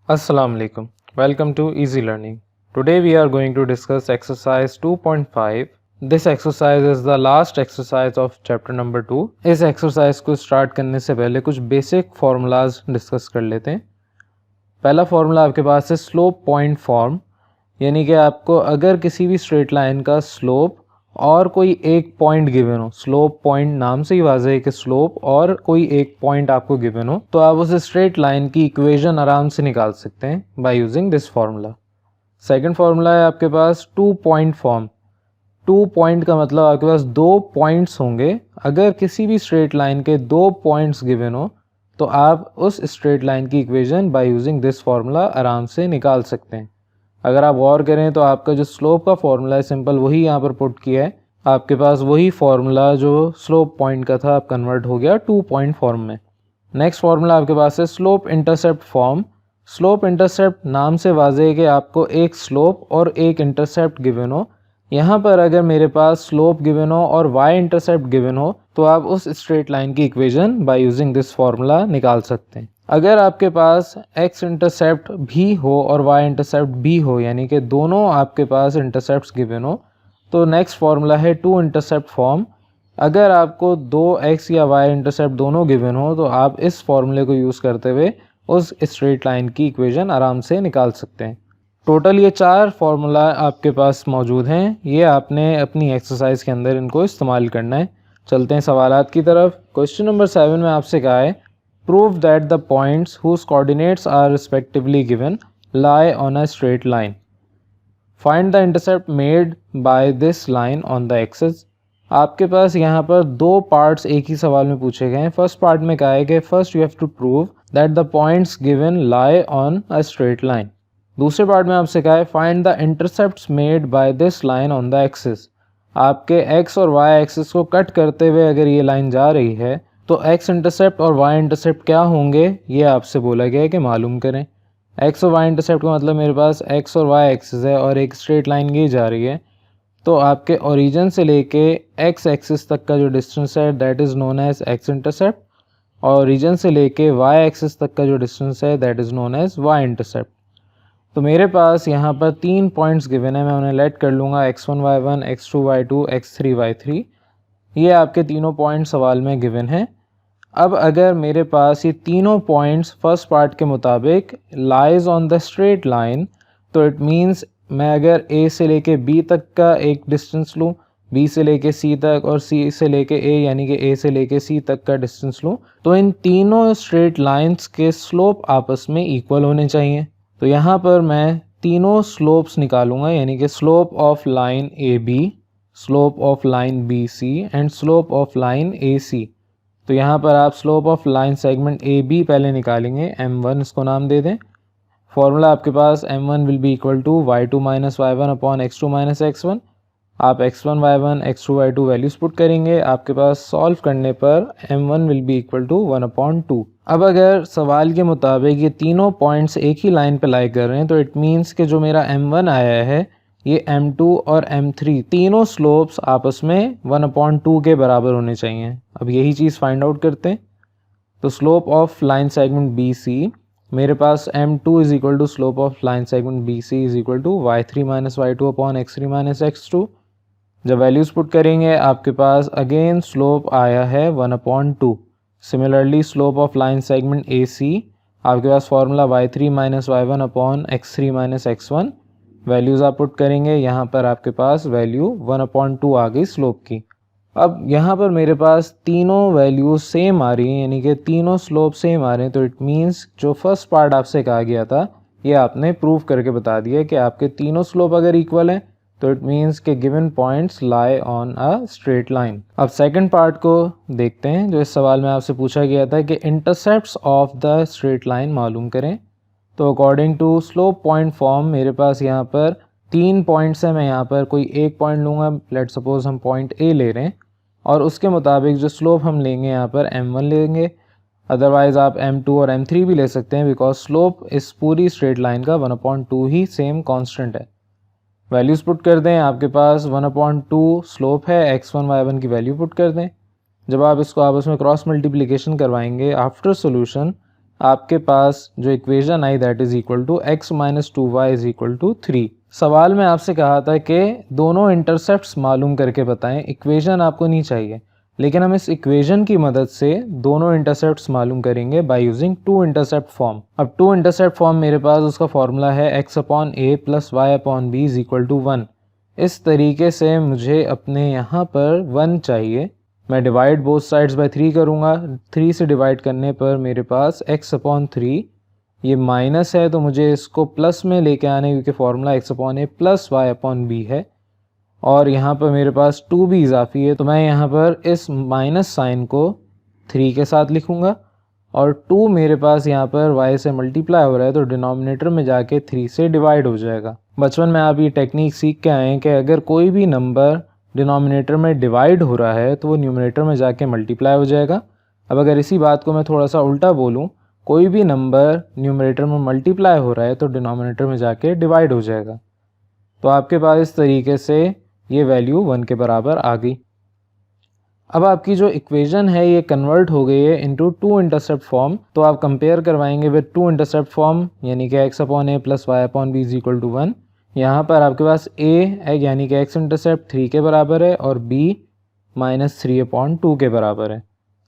Assalamu alaikum. Welcome to Easy Learning. Today we are going to discuss exercise 2.5. This exercise is the last exercise of chapter number 2. इस exercise को start करने से पहले कुछ basic formulas discuss कर लेते हैं. पहला फॉर्मूला आपके पास है स्लोप पॉइंट फॉर्म, यानी कि आपको अगर किसी भी स्ट्रेट लाइन का स्लोप और कोई एक पॉइंट गिवन हो, स्लोप पॉइंट नाम से ही वाज़ेह है कि स्लोप और कोई एक पॉइंट आपको गिवन हो, तो आप उस स्ट्रेट लाइन की इक्वेशन आराम से निकाल सकते हैं by using this formula. Second formula है आपके पास 2 पॉइंट फॉर्म. 2 पॉइंट का मतलब आपके पास 2 पॉइंट्स होंगे. अगर किसी भी स्ट्रेट लाइन के 2 पॉइंट्स गिवन हो तो आप उस स्ट्रेट लाइन की equation by using this formula आराम से निकाल सकते हैं. अगर आप गौर करें तो आपका जो स्लोप का फॉर्मूला है सिंपल वही यहाँ पर पुट किया है. आपके पास वही फार्मूला जो स्लोप पॉइंट का था आप कन्वर्ट हो गया 2 पॉइंट फॉर्म में. नेक्स्ट फार्मूला आपके पास है slope intercept form. Slope intercept नाम से वाज़ेह है कि आपको एक स्लोप और एक इंटरसेप्ट गिवन हो. यहाँ पर अगर मेरे पास स्लोप गिवन हो और वाई इंटरसेप्ट गिवन हो तो आप उस स्ट्रेट लाइन की equation by using this formula निकाल सकते हैं. अगर आपके पास x इंटरसेप्ट भी हो और y इंटरसेप्ट भी हो, यानी कि दोनों आपके पास इंटरसेप्ट्स गिवन हो, तो नेक्स्ट फार्मूला है 2 इंटरसेप्ट फॉर्म. अगर आपको 2x या y इंटरसेप्ट दोनों गिवन हो तो आप इस फार्मूले को यूज़ करते हुए उस स्ट्रेट लाइन की इक्वेशन आराम से निकाल सकते हैं. टोटल ये 4 फार्मूला आपके पास मौजूद हैं. ये आपने अपनी एक्सरसाइज के अंदर इनको इस्तेमाल करना है. चलते हैं सवालात की तरफ. क्वेश्चन नंबर 7 में आपसे कहा है prove that the points whose coordinates are respectively given lie on a straight line. Find the intercept made by this line on the axis. आपके पास यहाँ पर 2 पार्ट्स एक ही सवाल में पूछे गए हैं. फर्स्ट पार्ट में कहा है कि first you have to prove that the points given lie on a straight line. दूसरे पार्ट में आपसे कहा है find the intercepts made by this line on the axis. आपके एक्स और वाई एक्सिस को कट करते हुए अगर ये लाइन जा रही है तो x इंटरसेप्ट और y इंटरसेप्ट क्या होंगे ये आपसे बोला गया है कि मालूम करें. x और y इंटरसेप्ट का मतलब मेरे पास x और y एक्सिस है और एक स्ट्रेट लाइन ये जा रही है, तो आपके ओरिजिन से लेके x एक्सिस तक का जो डिस्टेंस है that is known as x intercept और ओरिजिन से लेके y एक्सिस तक का जो डिस्टेंस है that is known as y intercept. तो मेरे पास यहाँ पर 3 पॉइंट्स गिवन है. मैं उन्हें लेट कर लूँगा x1 y1 x2 y2 x3 y3. ये आपके तीनों पॉइंट सवाल में गिवन है. अब अगर मेरे पास ये तीनों पॉइंट्स फर्स्ट पार्ट के मुताबिक lies on the straight line, तो इट मींस मैं अगर A से लेके B तक का एक डिस्टेंस लूँ, B से लेके C तक और C से लेके A यानी कि A से लेके C तक का डिस्टेंस लूँ, तो इन तीनों स्ट्रेट लाइंस के स्लोप आपस में इक्वल होने चाहिए. तो यहाँ पर मैं तीनों स्लोप्स निकालूंगा, यानी कि slope of line AB, slope of line BC and slope of line AC. तो यहाँ पर आप slope of line segment AB पहले निकालेंगे. M1 इसको नाम दे दें. फॉर्मूला आपके पास M1 will be equal to y2 minus y1 upon x2 minus x1. आप x1 y1 x2 y2 values put करेंगे. आपके पास सॉल्व करने पर M1 will be equal to 1/2. अब अगर सवाल के मुताबिक ये तीनों पॉइंट्स एक ही लाइन पे लाई कर रहे हैं तो इट मीन्स कि जो मेरा M1 आया है ये M2 और M3 तीनों स्लोप्स आपस में 1/2 के बराबर होने चाहिए. अब यही चीज़ फाइंड आउट करते हैं. तो slope of line segment BC मेरे पास M2 is equal to slope of line segment BC is equal to y3 minus y2 upon x3 minus x2. जब वैल्यूज़ पुट करेंगे आपके पास अगेन स्लोप आया है 1/2. Similarly slope of line segment AC आपके पास formula y3 minus y1 upon x3 minus x1. Values आप put करेंगे, यहाँ पर आपके पास वैल्यू 1/2 आ गई स्लोप की. अब यहाँ पर मेरे पास तीनों वैल्यूज सेम आ रही हैं, यानी कि तीनों स्लोप सेम आ रहे हैं. तो इट मीन्स जो फर्स्ट पार्ट आपसे कहा गया था ये आपने प्रूव करके बता दिया कि आपके तीनों स्लोप अगर इक्वल हैं तो इट मीन्स के given points lie on a straight line. अब सेकंड पार्ट को देखते हैं जो इस सवाल में आपसे पूछा गया था कि intercepts of the straight line मालूम करें. तो according to slope point form मेरे पास यहाँ पर 3 पॉइंट्स हैं. मैं यहाँ पर कोई एक पॉइंट लूँगा. लेट सपोज हम पॉइंट A ले रहे हैं और उसके मुताबिक जो स्लोप हम लेंगे यहाँ पर M1 लेंगे. अदरवाइज़ आप M2 और M3 भी ले सकते हैं बिकॉज स्लोप इस पूरी स्ट्रेट लाइन का 1/2 ही सेम कांस्टेंट है. वैल्यूज़ पुट कर दें. आपके पास 1/2 स्लोप है. x1 y1 की वैल्यू पुट कर दें. जब आप इसको आपस में क्रॉस मल्टीप्लिकेशन करवाएंगे आफ्टर सोल्यूशन आपके पास जो इक्वेशन आई that is equal to x minus 2y is equal to 3। सवाल में आपसे कहा था कि दोनों इंटरसेप्ट्स मालूम करके बताएं, इक्वेशन आपको नहीं चाहिए, लेकिन हम इस इक्वेशन की मदद से दोनों इंटरसेप्ट्स मालूम करेंगे by using two intercept form. अब टू इंटरसेप्ट फॉर्म मेरे पास उसका फॉर्मूला है x upon a plus y upon b is equal to 1। इस तरीके से मुझे अपने यहाँ पर 1 चाहिए। मैं डिवाइड बोथ साइड्स बाय 3 करूँगा। 3 से डिवाइड करने पर मेरे पास x अपॉन 3, ये माइनस है तो मुझे इसको प्लस में लेके आने क्योंकि formula x upon a plus y upon B है, और यहाँ पर मेरे पास 2 भी इजाफी है तो मैं यहाँ पर इस माइनस साइन को 3 के साथ लिखूँगा, और 2 मेरे पास यहाँ पर y से मल्टीप्लाई हो रहा है तो डिनोमिनेटर में जाके 3 से डिवाइड हो जाएगा। बचपन में आप ये टेक्निक सीख के आए हैं कि अगर कोई भी नंबर डिनोमिनेटर में डिवाइड हो रहा है तो वो न्यूमरेटर में जाके मल्टीप्लाई हो जाएगा। अब अगर इसी बात को मैं थोड़ा सा उल्टा बोलूँ, कोई भी नंबर न्यूमरेटर में मल्टीप्लाई हो रहा है तो डिनोमिनेटर में जाके डिवाइड हो जाएगा। तो आपके पास इस तरीके से ये वैल्यू 1 के बराबर आ गई। अब आपकी जो इक्वेशन है ये कन्वर्ट हो गई है इनटू टू इंटरसेप्ट फॉर्म, तो आप कंपेयर करवाएंगे विद टू इंटरसेप्ट फॉर्म, यानी कि x upon a plus y upon b is equal to 1। यहाँ पर आपके पास a यानी कि x इंटरसेप्ट 3 के बराबर है और b माइनस 3 अपॉन 2 के बराबर है।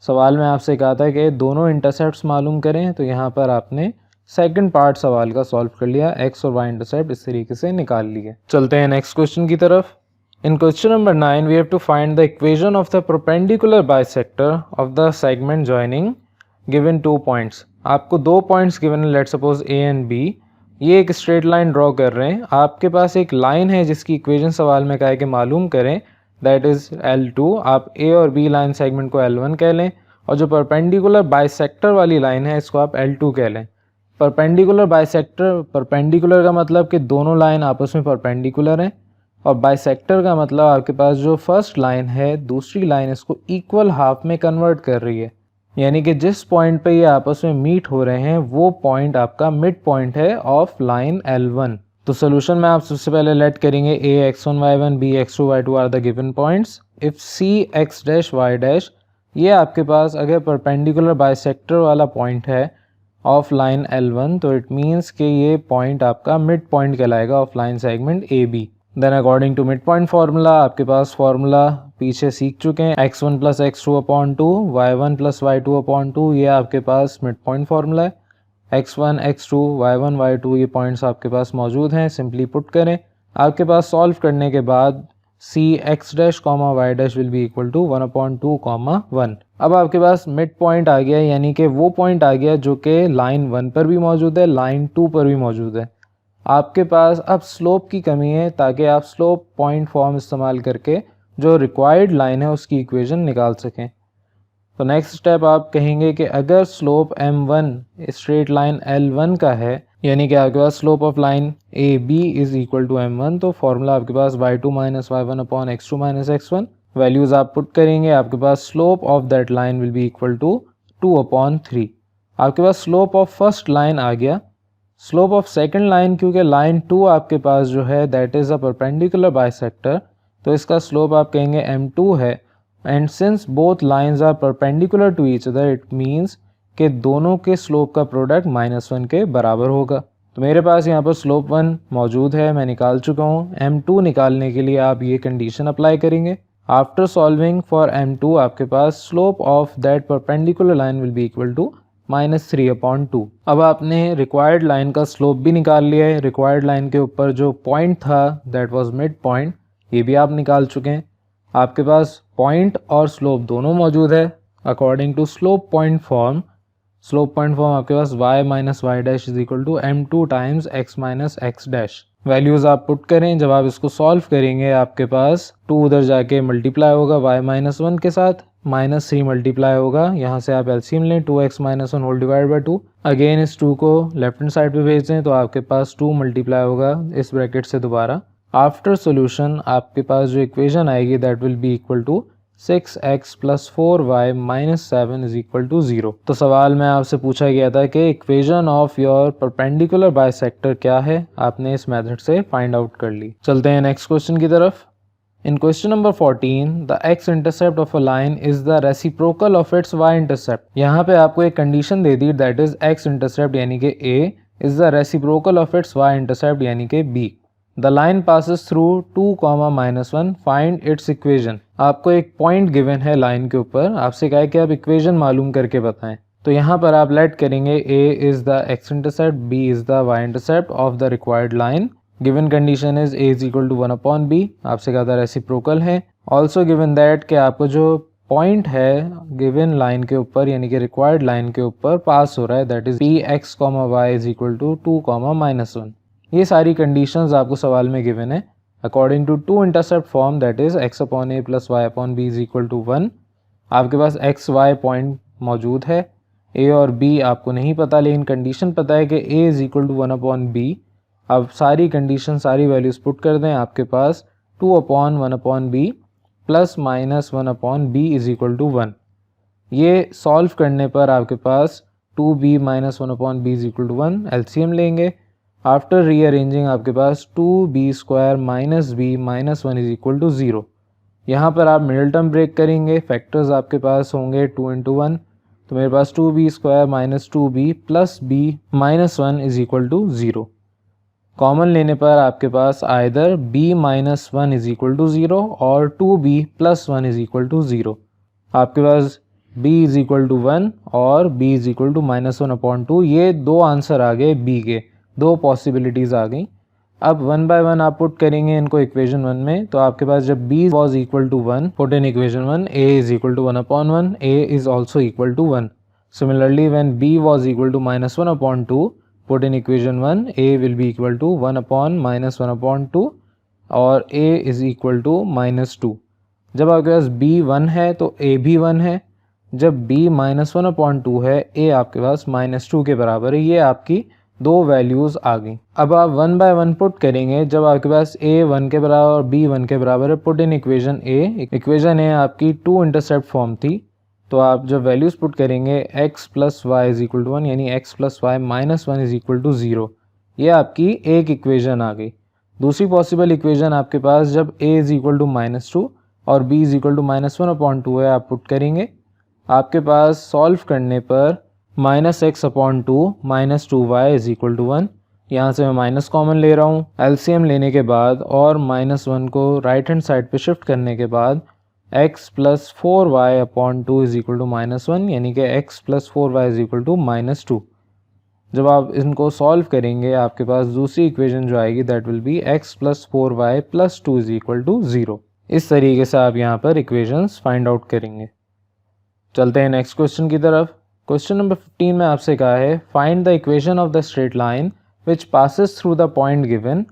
सवाल में आपसे कहा था कि दोनों इंटरसेप्ट्स मालूम करें, तो यहाँ पर आपने सेकंड पार्ट सवाल का सॉल्व कर लिया, x और y इंटरसेप्ट इस तरीके से निकाल लिए। चलते हैं नेक्स्ट क्वेश्चन की तरफ। In question number 9, we have to find the equation of the perpendicular bisector of the segment joining given 2 points. आपको 2 पॉइंट्स गिवन है, let's suppose a and b। ये एक स्ट्रेट लाइन ड्रॉ कर रहे हैं। आपके पास एक लाइन है जिसकी इक्वेशन सवाल में कहा है कि मालूम करें, दैट इज L2। आप a और b लाइन सेगमेंट को L1 कह लें, और जो परपेंडिकुलर बाइसेक्टर वाली लाइन है इसको आप L2 कह लें। परपेंडिकुलर बाइसेक्टर, परपेंडिकुलर का मतलब कि दोनों लाइन आपस में परपेंडिकुलर हैं, और बाइसेक्टर का मतलब आपके पास जो फर्स्ट लाइन है दूसरी लाइन इसको इक्वल हाफ में कन्वर्ट कर रही है, यानी कि जिस पॉइंट पे ये आपस में मीट हो रहे हैं वो पॉइंट आपका मिड पॉइंट है ऑफ लाइन L1। तो सोल्यूशन में आप सबसे पहले लेट करेंगे a x1 y1 b x2 y2 are the given points. If c x dash y dash, ये आपके पास अगर परपेंडिकुलर बाइसेक्टर वाला पॉइंट है ऑफ लाइन L1 तो इट मीन्स कि ये पॉइंट आपका मिड पॉइंट कहलाएगा of line segment AB। Then according to mid point formula, आपके पास फार्मूला पीछे सीख चुके हैं, x1 plus x2 upon 2 y1 plus y2 upon 2, ये आपके पास मिड पॉइंट फार्मूला है। x1 x2 y1 y2 ये पॉइंट्स आपके पास मौजूद हैं। सिंपली पुट करें, आपके पास सॉल्व करने के बाद c x dash comma y dash will be equal to 1 upon 2 comma 1। अब आपके पास मिड पॉइंट आ गया, यानी कि वो पॉइंट आ गया जो कि लाइन 1 पर भी मौजूद है, लाइन 2 पर भी मौजूद है। आपके पास अब स्लोप की कमी है, ताकि आप स्लोप पॉइंट फॉर्म इस्तेमाल करके जो रिक्वायर्ड लाइन है उसकी इक्वेशन निकाल सकें। तो नेक्स्ट स्टेप आप कहेंगे कि अगर slope m1 straight line L1 का है, यानी कि आपके पास slope of line AB is equal to m1, तो फॉर्मूला आपके पास y2 minus y1 upon x2 minus x1। Values आप पुट करेंगे, आपके पास slope of that line will be equal to 2 upon 3। आपके पास स्लोप ऑफ फर्स्ट लाइन आ गया। स्लोप ऑफ सेकंड लाइन, क्योंकि लाइन 2 आपके पास जो है that is a perpendicular bisector, तो इसका स्लोप आप कहेंगे m2 है। And since both lines are perpendicular to each other, it means कि दोनों के स्लोप का प्रोडक्ट -1 के बराबर होगा। तो मेरे पास यहाँ पर स्लोप 1 मौजूद है, मैं निकाल चुका हूँ। m2 निकालने के लिए आप ये कंडीशन अप्लाई करेंगे। आफ्टर सॉल्विंग फॉर m2 आपके पास slope of that perpendicular line will be equal to -3 upon 2। अब आपने रिक्वायर्ड लाइन का स्लोप भी निकाल लिया है। रिक्वायर्ड लाइन के ऊपर जो पॉइंट था दैट वाज मिड पॉइंट, ये भी आप निकाल चुके हैं। आपके पास पॉइंट और स्लोप दोनों मौजूद है। According to slope point form, slope point form आपके पास y minus y dash is equal to m2 times x minus x dash. Values आप पुट करें, जब आप इसको सॉल्व करेंगे आपके पास 2 उधर जाके मल्टीप्लाई होगा y माइनस 1 के साथ, -3 मल्टीप्लाई होगा, यहाँ से आप एलसीएम लें 2x minus 1 whole divide by 2। Again इस 2 को लेफ्ट हैंड साइड पे भेज दें तो आपके पास 2 मल्टीप्लाई होगा इस ब्रैकेट से दोबारा। आफ्टर सोल्यूशन आपके पास जो इक्वेशन आएगी that will be equal to 6x plus 4y minus 7 is equal to 0। तो सवाल में आपसे पूछा गया था कि equation of your perpendicular bisector क्या है, आपने इस मेथड से फाइंड आउट कर ली। चलते हैं नेक्स्ट क्वेश्चन की तरफ। In question number 14, the x-intercept of a line is the reciprocal of its y-intercept. यहाँ पे आपको एक condition they the that is x-intercept यानी कि a is the reciprocal of its y-intercept यानी कि b. The line passes through 2, -1. Find its equation. आपको एक पॉइंट गिवन है लाइन के ऊपर, आपसे कहा है कि आप इक्वेशन मालूम करके बताएं. तो यहाँ पर आप लेट करेंगे a is the x-intercept, b is the y-intercept of the required line. Given condition is a is equal to 1/b. आपसे कहा था रेसिप्रोकल है. ऑल्सो गिवन दैट कि आपको जो पॉइंट है गिवन लाइन के ऊपर यानी कि रिक्वायर्ड लाइन के ऊपर पास हो रहा है that is px, y is equal to 2, -1. ये सारी कंडीशंस आपको सवाल में गिवन है according to two intercept form that is x/a + y/b is equal to 1. आपके पास x y पॉइंट मौजूद है, a और b आपको नहीं पता लेकिन कंडीशन पता है कि a is equal to 1/b. अब सारी कंडीशन सारी वैल्यूज़ पुट कर दें, आपके पास 2/1/b plus -1/b is equal to 1. ये सॉल्व करने पर आपके पास 2b - 1/b is equal to 1. LCM लेंगे. आफ्टर रीअरेंजिंग आपके पास 2b² - b - 1 is equal to 0. यहाँ पर आप मिडिल टर्म ब्रेक करेंगे, फैक्टर्स आपके पास होंगे 2 × 1. तो मेरे पास 2b² - 2b plus b - 1 is equal to 0. Common लेने पर आपके पास either b - 1 is equal to 0 और 2b + 1 इज इक्वल टू 0. आपके पास b इज इक्वल टू 1 और b इज इक्वल टू -1/2. ये दो आंसर आ गए b के, दो पॉसिबिलिटीज़ आ गई. अब 1 बाय 1 आप पुट करेंगे इनको इक्वेशन 1 में. तो आपके पास जब b was equal to 1 put in equation 1, a is equal to 1/1, a is also equal to 1. Similarly when b was equal to -1/2 put in equation 1, a will be equal to 1/-1/2 और a is equal to -2. जब आपके पास b 1 है तो a भी 1 है. जब b -1/2 है, a आपके पास -2 के बराबर है. ये आपकी दो वैल्यूज़ आ गई. अब आप 1 बाय 1 पुट करेंगे. जब आपके पास a 1 के बराबर और b 1 के बराबर है, put in equation a. Equation a आपकी टू इंटरसेप्ट फॉर्म थी. तो आप जब वैल्यूज़ पुट करेंगे x + y is equal to 1 यानी x + y - 1 is equal to 0. ये आपकी एक इक्वेशन आ गई. दूसरी पॉसिबल इक्वेशन आपके पास जब a इज इक्वल टू -2 और b इज इक्वल टू -1/2 है, आप पुट करेंगे. आपके पास सॉल्व करने पर -x/2 - 2y is equal to 1. यहाँ से मैं माइनस कॉमन ले रहा हूँ. एलसीएम लेने के बाद और -1 को राइट हैंड साइड पे शिफ्ट करने के बाद x + 4y/2 is equal to -1 यानी कि x + 4y is equal to -2. जब आप इनको सॉल्व करेंगे आपके पास दूसरी इक्वेशन जो आएगी that will be x + 4y + 2 is equal to 0. इस तरीके से आप यहाँ पर इक्वेशंस फाइंड आउट करेंगे. चलते हैं नेक्स्ट क्वेश्चन की तरफ. क्वेश्चन नंबर 15 में आपसे कहा है find the equation of the straight line which passes through the point given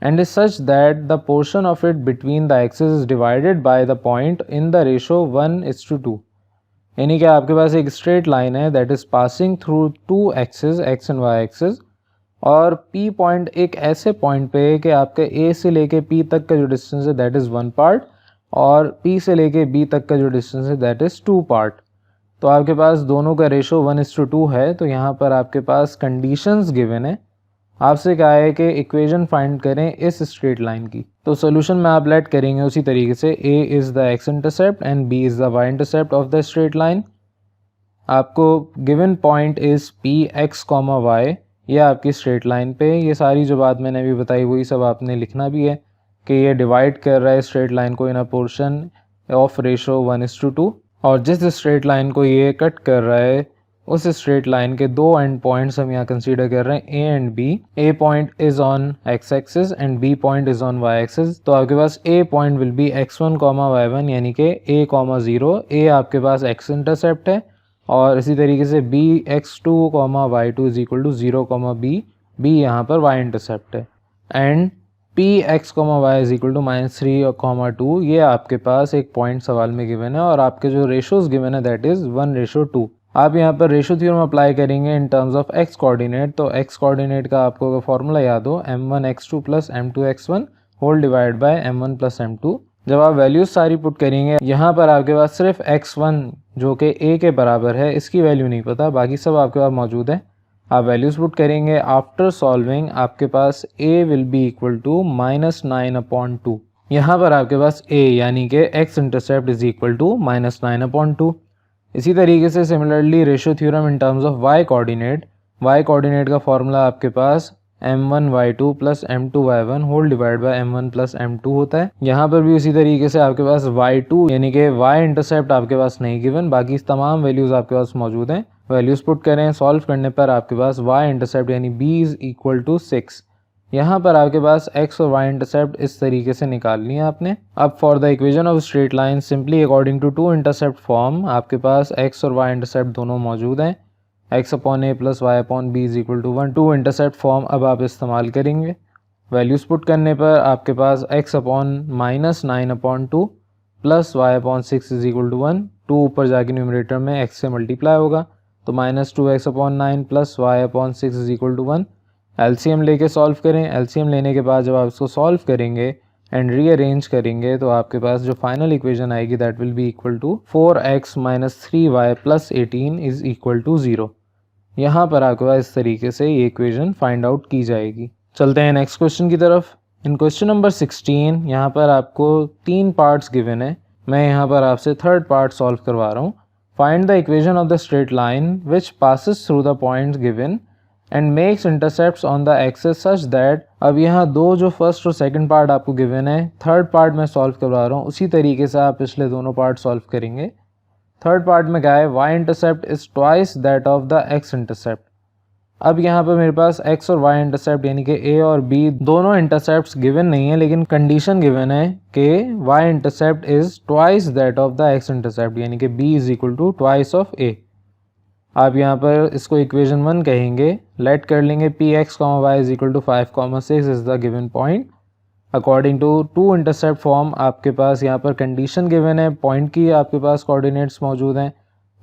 and is such that the portion of it between the axes is divided by the point in the ratio 1:2. यानी कि आपके पास एक straight line है that is passing through two axes x and y axes और p point एक ऐसे point पे है कि आपके a से लेके p तक का जो डिस्टेंस है दैट इज़ 1 पार्ट और p से लेके b तक का जो डिस्टेंस है दैट इज़ 2 पार्ट. तो आपके पास दोनों का रेशो 1:2 है. तो यहाँ पर आपके पास कंडीशंस गिवन है. आपसे कहा है कि इक्वेशन फाइंड करें इस स्ट्रेट लाइन की. तो सोल्यूशन में आप लेट करेंगे उसी तरीके से a is the x intercept and b is the y intercept of the straight line. आपको given point is p x, y. ये आपकी स्ट्रेट लाइन पे ये सारी जो बात मैंने अभी बताई वही सब आपने लिखना भी है कि ये डिवाइड कर रहा है स्ट्रेट लाइन को इन अ पोर्शन ऑफ रेशो 1:2 और जिस स्ट्रेट लाइन को ये कट कर रहा है उस स्ट्रेट लाइन के दो एंड पॉइंट्स हम यहाँ कंसीडर कर रहे हैं a and b. a point is on x axis and b point is on y axis. तो आपके पास a point will be x1, y1 यानी कि a, 0. a आपके पास x इंटरसेप्ट है और इसी तरीके से b x2, y2 is equal to 0, b. b यहाँ पर y इंटरसेप्ट है and p x, y is equal to -3, 2. ये आपके पास एक पॉइंट सवाल में गिवन है और आपके जो रेशोज गिवन है दैट इज़ 1:2. आप यहाँ पर रेशो थ्योरम अप्लाई करेंगे इन टर्म्स ऑफ x कोऑर्डिनेट. तो x कोऑर्डिनेट का आपको फॉर्मूला याद हो m1x2 + m2x1 whole divide by m1 + m2. जब आप वैल्यूज सारी पुट करेंगे यहाँ पर आपके पास सिर्फ x1 जो कि a के बराबर है इसकी वैल्यू नहीं पता, बाकी सब आपके पास मौजूद है. आप वैल्यूज पुट करेंगे. आफ्टर सॉल्विंग आपके पास a will be equal to -9/2. यहाँ पर आपके पास a यानी कि x intercept is equal to -9/2। इसी तरीके से similarly ratio theorem in terms of y coordinate का फॉर्मूला आपके पास m1y2 plus m2y1 whole divide by m1 plus m2 होता है। यहाँ पर भी उसी तरीके से आपके पास y2 यानी कि y इंटरसेप्ट आपके पास नहीं गिवन, बाकी तमाम वैल्यूज़ आपके पास मौजूद हैं। वैल्यूज़ पुट करें, सॉल्व करने पर आपके पास y इंटरसेप्ट यानी b इज़ इक्वल टू 6। यहाँ पर आपके पास x और y इंटरसेप्ट इस तरीके से निकालनी है आपने। अब for the equation of straight line simply according to two intercept form आपके पास x और y इंटरसेप्ट दोनों मौजूद हैं। x upon a plus y upon b is equal to 1। Two intercept form अब आप इस्तेमाल करेंगे। वैल्यूज़ पुट करने पर आपके पास x upon -9/2 plus y upon 6 is equal to 1। 2 ऊपर जाके न्यूमरेटर में x से मल्टीप्लाई होगा तो -2x upon 9 plus y upon 6 is equal to 1। LCM लेके सॉल्व करें। एलसीएम लेने के बाद जब आप इसको सॉल्व करेंगे एंड रीअरेंज करेंगे तो आपके पास जो फाइनल इक्वेशन आएगी that will be equal to 4x minus 3y plus 18 is equal to 0। यहाँ पर आपके पास इस तरीके से ये इक्वेशन फाइंड आउट की जाएगी। चलते हैं नेक्स्ट क्वेश्चन की तरफ। इन क्वेश्चन नंबर 16 यहाँ पर आपको 3 पार्ट्स गिवन है। मैं यहाँ पर आपसे थर्ड पार्ट सॉल्व करवा रहा हूँ। Find the equation of the straight line which passes through the points given and makes intercepts on the axis such that. अब यहाँ दो जो फर्स्ट और सेकंड पार्ट आपको गिवन है, थर्ड पार्ट मैं सॉल्व करवा रहा हूँ, उसी तरीके से आप पिछले दोनों पार्ट सॉल्व करेंगे। थर्ड पार्ट में क्या है, y intercept is twice that of the x intercept. अब यहाँ पर मेरे पास x और y इंटरसेप्ट यानी कि a और b दोनों इंटरसेप्ट्स गिवन नहीं है, लेकिन कंडीशन गिवन है कि y intercept is twice that of the x intercept यानी कि b is equal to twice of a। आप यहाँ पर इसको इक्वेशन 1 कहेंगे। लेट कर लेंगे px, y is equal to 5, 6 is the given point. According to two intercept form आपके पास यहाँ पर कंडीशन गिवन है, पॉइंट की आपके पास कोऑर्डिनेट्स मौजूद हैं।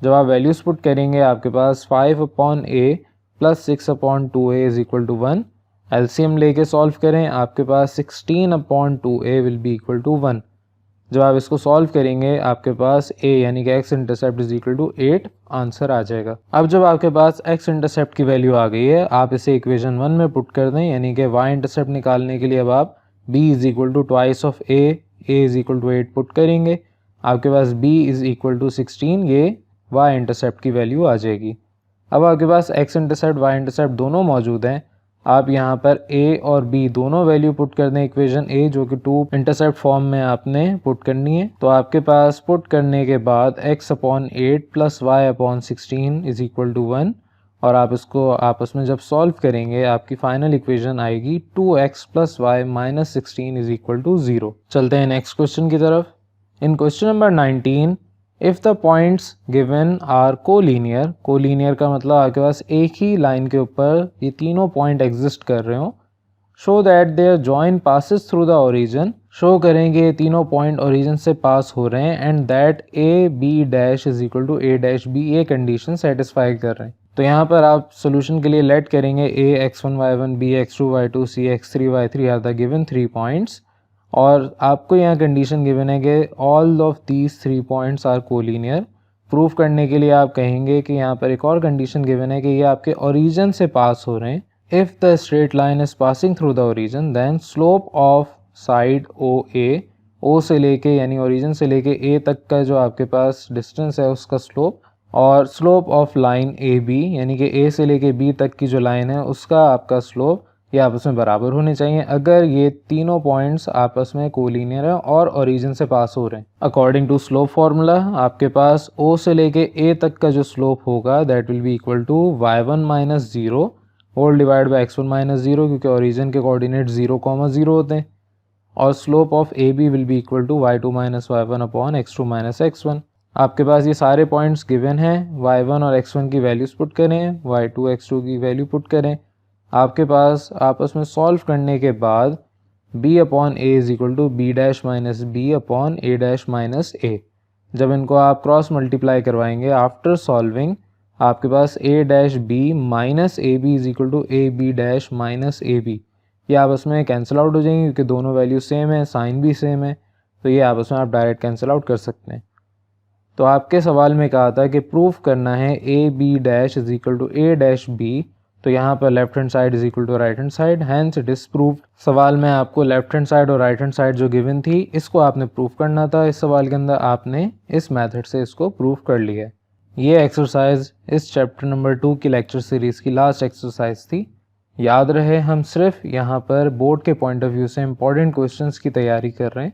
जब आप वैल्यूज़ पुट करेंगे आपके पास 5 upon a plus 6 upon 2a is equal to 1। LCM लेके सॉल्व करें, आपके पास 16 upon 2a will be equal to 1। जब आप इसको सॉल्व करेंगे आपके पास a यानी कि x intercept is equal to 8 answer आ जाएगा। अब जब आपके पास x इंटरसेप्ट की वैल्यू आ गई है, आप इसे इक्वेशन 1 में पुट कर दें, यानी कि y इंटरसेप्ट निकालने के लिए अब आप b is equal to twice of a is equal to 8 put करेंगे। आपके पास b इज इक्वल टू 16, ये y इंटरसेप्ट की वैल्यू आ जाएगी। अब आपके पास x इंटरसेप्ट y इंटरसेप्ट दोनों मौजूद हैं। आप यहाँ पर a और b दोनों वैल्यू पुट कर दें इक्वेशन a जो कि टू इंटरसेप्ट फॉर्म में आपने पुट करनी है। तो आपके पास पुट करने के बाद x upon 8 plus y upon 16 is equal to 1 और आप इसको आपस में जब सॉल्व करेंगे आपकी फाइनल इक्वेशन आएगी 2x plus y minus 16 is equal to 0। चलते हैं नेक्स्ट क्वेश्चन की तरफ। In question number 19 if the points given are collinear, collinear का मतलब आपके पास एक ही लाइन के ऊपर ये तीनों पॉइंट एग्जिस्ट कर रहे हो, show that their join passes through the origin, show करेंगे ये तीनों पॉइंट ओरिजिन से पास हो रहे हैं, and that A B dash is equal to A dash B, ये कंडीशन सेटिस्फाई कर रहे हैं। तो यहाँ पर आप सोल्यूशन के लिए लेट करेंगे a x1 y1 b x2 y2 c x3 y3 are the given 3 points, और आपको यहाँ कंडीशन गिवन है कि all of these 3 points are collinear. Proof करने के लिए आप कहेंगे कि यहाँ पर एक और कंडीशन गिवन है कि ये आपके ओरिजिन से पास हो रहे हैं। If the straight line is passing through the origin then slope of side O से लेके यानी ओरिजिन से लेके ए तक का जो आपके पास डिस्टेंस है उसका स्लोप, और slope of line A B यानी कि ए से लेके बी तक की जो लाइन है उसका आपका स्लोप, ये आपस में बराबर होने चाहिए अगर ये तीनों पॉइंट्स आपस में कोलीनियर है और ओरिजिन से पास हो रहे हैं। अकॉर्डिंग टू स्लोप फार्मूला आपके पास ओ से लेके ए तक का जो स्लोप होगा that will be equal to y1 minus 0 whole divide by x1 minus 0, क्योंकि ओरिजिन के कोऑर्डिनेट 0,0 होते हैं, और slope of A B will be equal to y2 minus y1 upon x2 minus x1। आपके पास ये सारे पॉइंट्स गिवन हैं, y1 और x1 की वैल्यूज पुट करें, y2 x2 की वैल्यू पुट करें। आपके पास आपस में सॉल्व करने के बाद b upon a is equal to b dash minus b upon a dash minus a. जब इनको आप क्रॉस मल्टीप्लाई करवाएंगे आफ्टर सॉल्विंग आपके पास a dash b minus a b is equal to a B dash minus a b, ये आपस में cancel out हो जाएंगे क्योंकि दोनों वैल्यू सेम है, साइन भी सेम है, तो ये आपस में आप डायरेक्ट कैंसिल आउट कर सकते हैं। तो आपके सवाल में कहा था कि प्रूफ करना है A B dash is equal to A dash B, तो यहाँ पर left hand side is equal to right hand side, hence it is proved. सवाल में आपको लेफ्ट हैंड साइड और राइट हैंड साइड जो गिवन थी इसको आपने प्रूव करना था। इस सवाल के अंदर आपने इस मेथड से इसको प्रूव कर लिया। ये एक्सरसाइज इस चैप्टर नंबर 2 की लेक्चर सीरीज की लास्ट एक्सरसाइज थी। याद रहे हम सिर्फ यहाँ पर बोर्ड के पॉइंट ऑफ व्यू से इम्पॉर्टेंट क्वेश्चंस की तैयारी कर रहे हैं।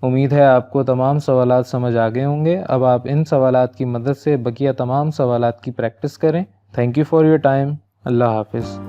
उम्मीद है आपको तमाम सवालात समझ आ गए होंगे। अब आप इन सवालात की मदद से बकिया तमाम सवालात की प्रैक्टिस करें। Thank you for your time. अल्लाह हाफिज़।